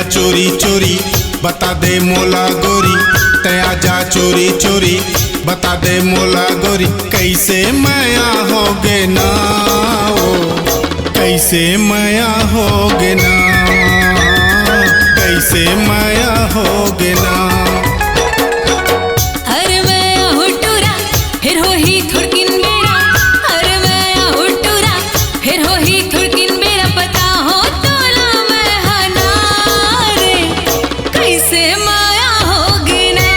चोरी चोरी बता दे मोला गोरी, तया जा चोरी चोरी बता दे मोला गोरी। कैसे माया होगे ना ओ, कैसे माया होगे ना, कैसे माया होगे ना। अरे मैं हुटूरा फिर हो ही थुड़किन बेरा, अरे मैं हुटूरा फिर हो ही थुड़किन बेरा। पता हो तोला मैं हनारे, कैसे माया होगे ना,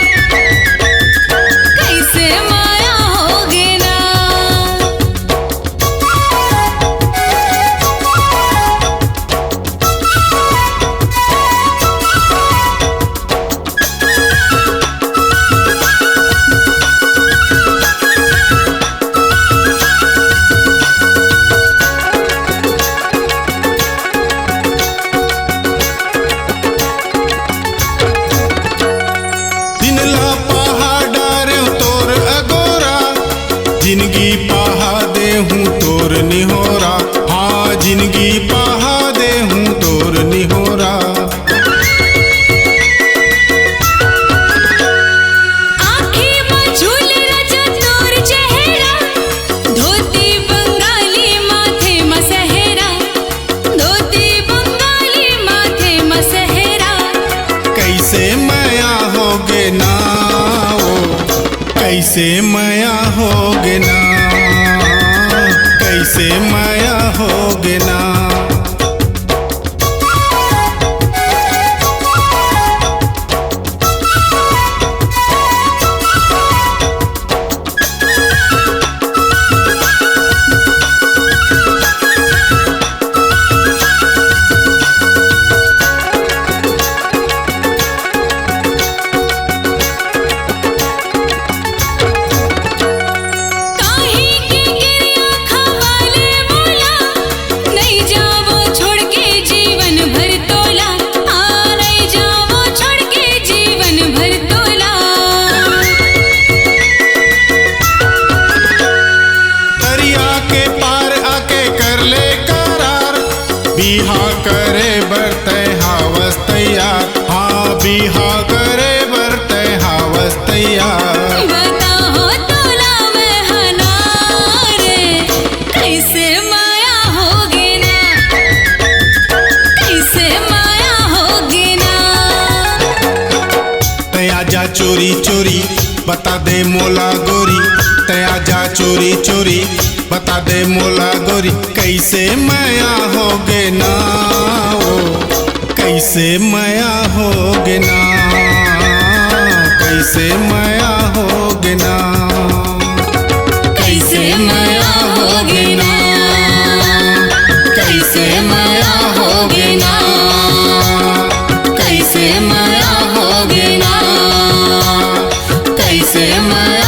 कैसे माया होगे ना। जिंदगी पहा दे हूँ तोर निहोरा, हाँ जिंदगी पहा दे हूँ तोर निहोरा। आँखें में झूल रचा तोर चेहरा, धोती बंगाली माथे में सेहरा, धोती बंगाली माथे में सेहरा। कैसे माया होगे ना ओ, कैसे माया होगे ना, कैसे माया होगे ना। बिहा करे बरते हावस तैयार, हाँ बिहा करे बरते हावस तैयार। बता हो तोला मैं हनारे, कैसे माया होगे ना, कैसे माया होगे ना। तया जा चोरी चोरी बता दे मोला गोरी, तया जा चोरी चोरी बता दे मोला गोरी। कैसे माया होगे ना ओ, कैसे माया होगे ना, कैसे माया होगे ना, कैसे माया होगे ना, कैसे माया होगे ना, कैसे माया होगे ना, कैसे माया